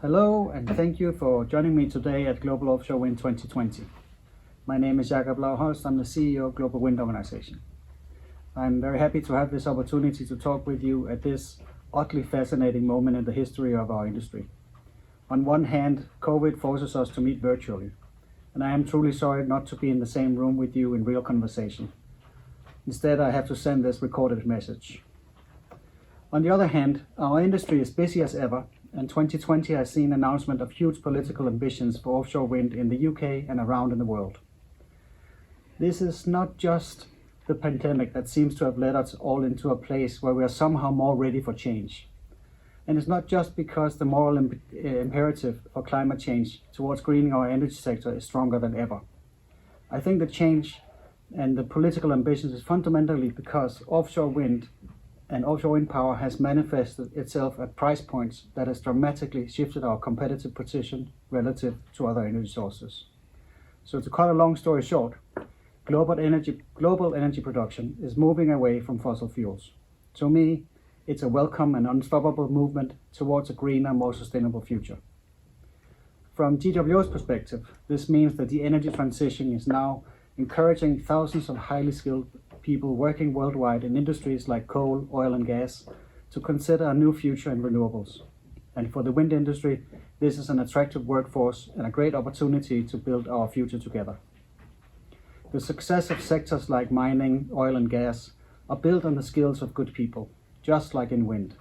Hello, and thank you for joining me today at Global Offshore Wind 2020. My name is Jakob. Holst. I'm the CEO of Global Wind Organization. I'm very happy to have this opportunity to talk with you at this oddly fascinating moment in the history of our industry. On one hand, COVID forces us to meet virtually, and I am truly sorry not to be in the same room with you in real conversation. Instead, I have to send this recorded message. On the other hand, our industry is busy as ever, and 2020 has seen announcement of huge political ambitions for offshore wind in the UK and around in the world. This is not just the pandemic that seems to have led us all into a place where we are somehow more ready for change. And it's not just because the moral imperative for climate change towards greening our energy sector is stronger than ever. I think the change and the political ambitions is fundamentally because offshore wind and offshore wind power has manifested itself at price points that has dramatically shifted our competitive position relative to other energy sources. So to cut a long story short, global energy production is moving away from fossil fuels. To me, it's a welcome and unstoppable movement towards a greener, more sustainable future. From GWO's perspective, this means that the energy transition is now encouraging thousands of highly skilled people working worldwide in industries like coal, oil and gas to consider a new future in renewables. And for the wind industry, this is an attractive workforce and a great opportunity to build our future together. The success of sectors like mining, oil and gas are built on the skills of good people, just like in wind.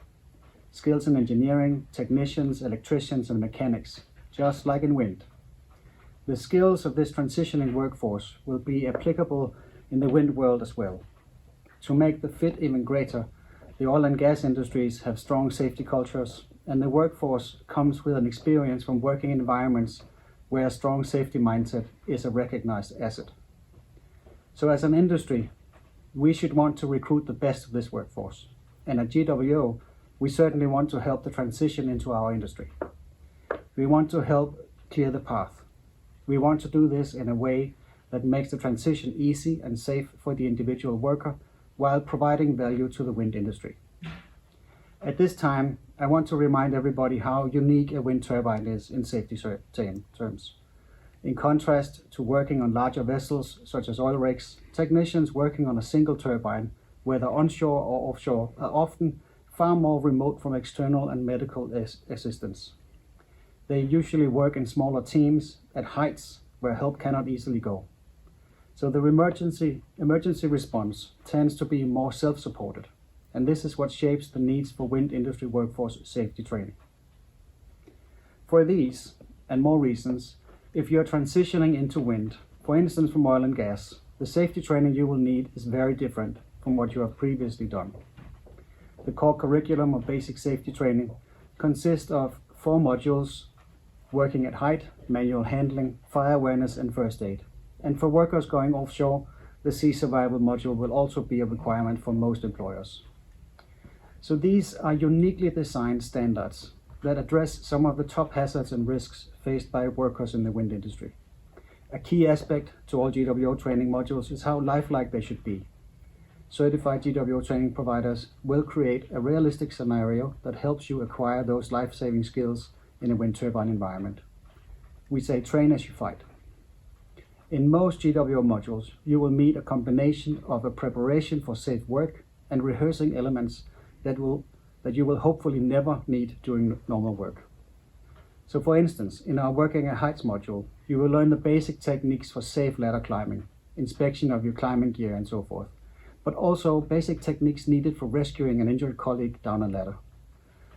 Skills in engineering, technicians, electricians and mechanics, just like in wind. The skills of this transitioning workforce will be applicable in the wind world as well. To make the fit even greater, the oil and gas industries have strong safety cultures, and the workforce comes with an experience from working in environments where a strong safety mindset is a recognized asset. So as an industry, we should want to recruit the best of this workforce. And at GWO, we certainly want to help the transition into our industry. We want to help clear the path. We want to do this in a way that makes the transition easy and safe for the individual worker while providing value to the wind industry. At this time, I want to remind everybody how unique a wind turbine is in safety terms. In contrast to working on larger vessels such as oil rigs, technicians working on a single turbine, whether onshore or offshore, are often far more remote from external and medical assistance. They usually work in smaller teams at heights where help cannot easily go. So the emergency response tends to be more self-supported, and this is what shapes the needs for wind industry workforce safety training. For these and more reasons, if you're transitioning into wind, for instance from oil and gas, the safety training you will need is very different from what you have previously done. The core curriculum of basic safety training consists of 4 modules working at height, manual handling, fire awareness and first aid. And for workers going offshore, the sea survival module will also be a requirement for most employers. So these are uniquely designed standards that address some of the top hazards and risks faced by workers in the wind industry. A key aspect to all GWO training modules is how lifelike they should be. Certified GWO training providers will create a realistic scenario that helps you acquire those life-saving skills in a wind turbine environment. We say train as you fight. In most GWO modules, you will meet a combination of a preparation for safe work and rehearsing elements that you will hopefully never need during normal work. So for instance, in our Working at Heights module, you will learn the basic techniques for safe ladder climbing, inspection of your climbing gear and so forth, but also basic techniques needed for rescuing an injured colleague down a ladder.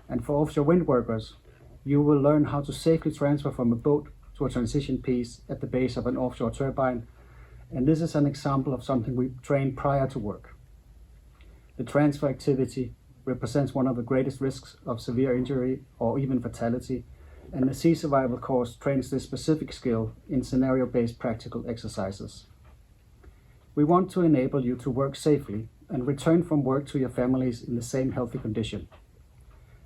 And for offshore wind workers, you will learn how to safely transfer from a boat to a transition piece at the base of an offshore turbine, and this is an example of something we train prior to work. The transfer activity represents one of the greatest risks of severe injury or even fatality, and the sea survival course trains this specific skill in scenario-based practical exercises. We want to enable you to work safely and return from work to your families in the same healthy condition.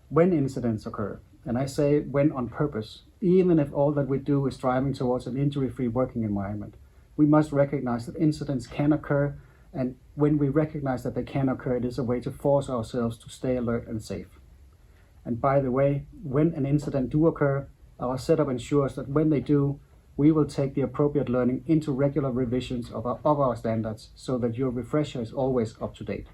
When incidents occur, and I say when on purpose, even if all that we do is striving towards an injury-free working environment, we must recognize that incidents can occur, and when we recognize that they can occur, it is a way to force ourselves to stay alert and safe. And by the way, when an incident do occur, our setup ensures that when they do, we will take the appropriate learning into regular revisions of our standards so that your refresher is always up to date.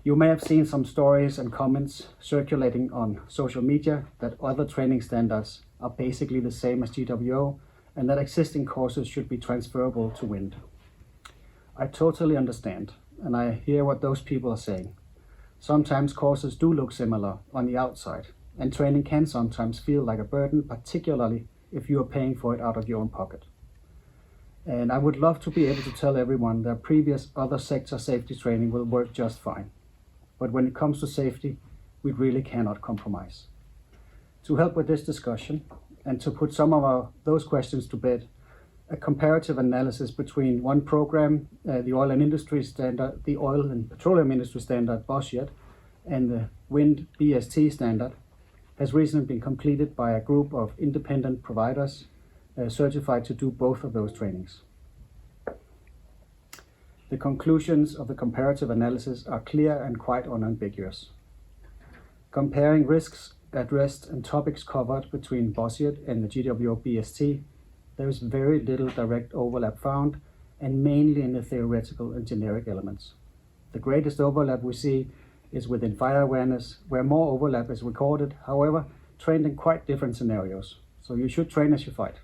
You may have seen some stories and comments circulating on social media that other training standards are basically the same as GWO and that existing courses should be transferable to wind. I totally understand, and I hear what those people are saying. Sometimes courses do look similar on the outside, and training can sometimes feel like a burden, particularly if you are paying for it out of your own pocket. And I would love to be able to tell everyone that previous other sector safety training will work just fine. But when it comes to safety, we really cannot compromise. To help with this discussion and to put some of those questions to bed, a comparative analysis between one program, the oil and petroleum industry standard BOSIET, and the wind BST standard has recently been completed by a group of independent providers certified to do both of those trainings. The conclusions of the comparative analysis are clear and quite unambiguous. Comparing risks addressed and topics covered between BOSIET and the GWO BST, there is very little direct overlap found, and mainly in the theoretical and generic elements. The greatest overlap we see is within fire awareness, where more overlap is recorded, however, trained in quite different scenarios. So you should train as you fight.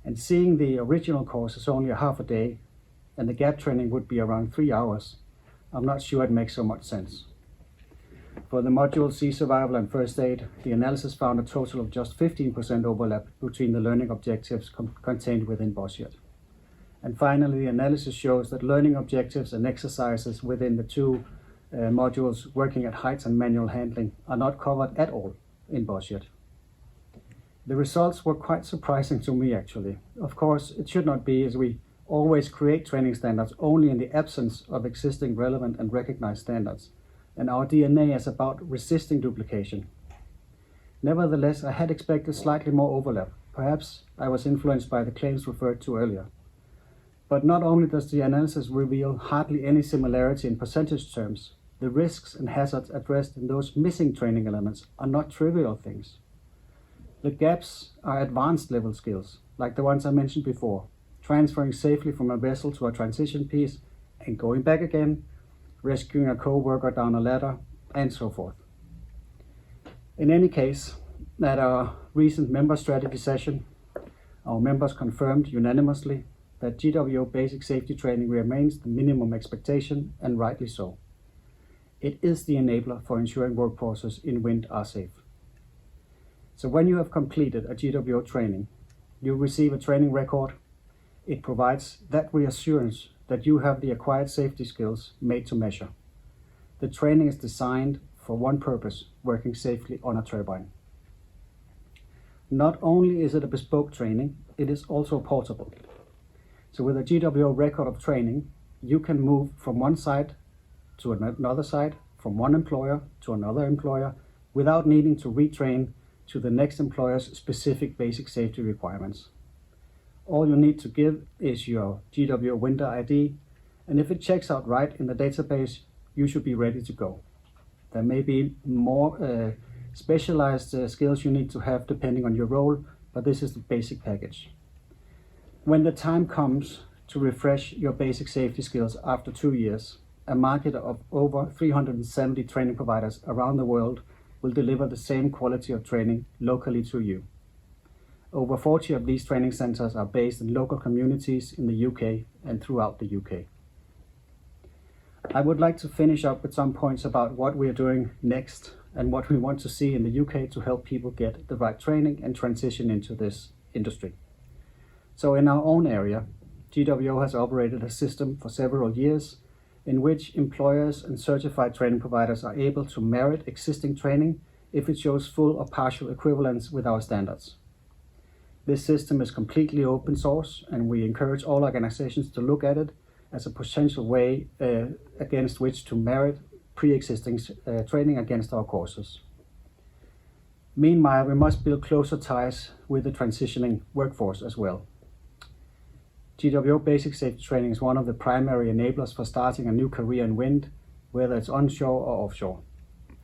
And seeing the original course is only a half a day, and the gap training would be around 3 hours, I'm not sure it makes so much sense. For the module Sea Survival and First Aid, the analysis found a total of just 15% overlap between the learning objectives contained within BOSIET. And finally, the analysis shows that learning objectives and exercises within the two modules working at heights and manual handling are not covered at all in BOSIET. The results were quite surprising to me, actually. Of course, it should not be, as we always create training standards only in the absence of existing relevant and recognized standards, and our DNA is about resisting duplication. Nevertheless, I had expected slightly more overlap. Perhaps I was influenced by the claims referred to earlier. But not only does the analysis reveal hardly any similarity in percentage terms, the risks and hazards addressed in those missing training elements are not trivial things. The gaps are advanced level skills, like the ones I mentioned before, transferring safely from a vessel to a transition piece and going back again, rescuing a co-worker down a ladder, and so forth. In any case, at our recent member strategy session, our members confirmed unanimously that GWO basic safety training remains the minimum expectation, and rightly so. It is the enabler for ensuring workforces in wind are safe. So when you have completed a GWO training, you receive a training record. It provides that reassurance that you have the acquired safety skills made to measure. The training is designed for one purpose: working safely on a turbine. Not only is it a bespoke training, it is also portable. So with a GWO record of training, you can move from one site to another site, from one employer to another employer, without needing to retrain to the next employer's specific basic safety requirements. All you need to give is your GWO winter ID, and if it checks out right in the database, you should be ready to go. There may be more specialized skills you need to have depending on your role, but this is the basic package. When the time comes to refresh your basic safety skills after 2 years, a market of over 370 training providers around the world will deliver the same quality of training locally to you. Over 40 of these training centers are based in local communities in the UK and throughout the UK. I would like to finish up with some points about what we are doing next and what we want to see in the UK to help people get the right training and transition into this industry. So in our own area, GWO has operated a system for several years in which employers and certified training providers are able to merit existing training if it shows full or partial equivalence with our standards. This system is completely open source, and we encourage all organizations to look at it as a potential way against which to merit pre-existing training against our courses. Meanwhile, we must build closer ties with the transitioning workforce as well. GWO basic safety training is one of the primary enablers for starting a new career in wind, whether it's onshore or offshore.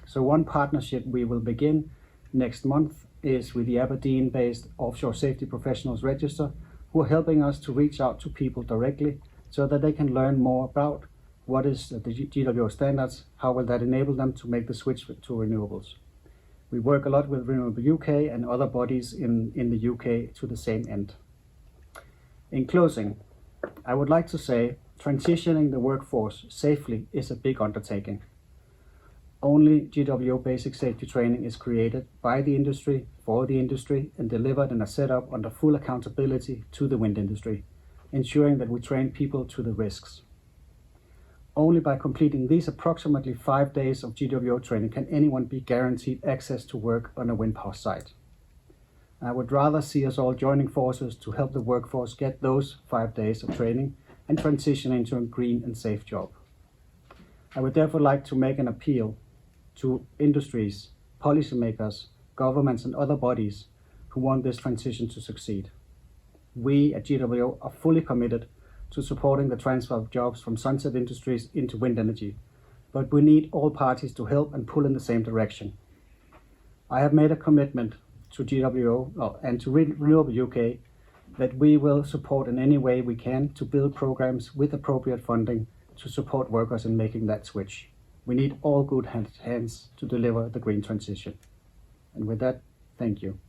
So one partnership we will begin next month is with the Aberdeen-based Offshore Safety Professionals Register, who are helping us to reach out to people directly so that they can learn more about what is the GWO standards, how will that enable them to make the switch to renewables. We work a lot with Renewable UK and other bodies in the UK to the same end. In closing, I would like to say transitioning the workforce safely is a big undertaking. Only GWO basic safety training is created by the industry, for the industry, and delivered in a setup under full accountability to the wind industry, ensuring that we train people to the risks. Only by completing these approximately 5 days of GWO training can anyone be guaranteed access to work on a wind power site. I would rather see us all joining forces to help the workforce get those 5 days of training and transition into a green and safe job. I would therefore like to make an appeal to industries, policymakers, governments and other bodies who want this transition to succeed. We at GWO are fully committed to supporting the transfer of jobs from sunset industries into wind energy, but we need all parties to help and pull in the same direction. I have made a commitment to GWO and to Renewable UK that we will support in any way we can to build programs with appropriate funding to support workers in making that switch. We need all good hands to deliver the green transition. And with that, thank you.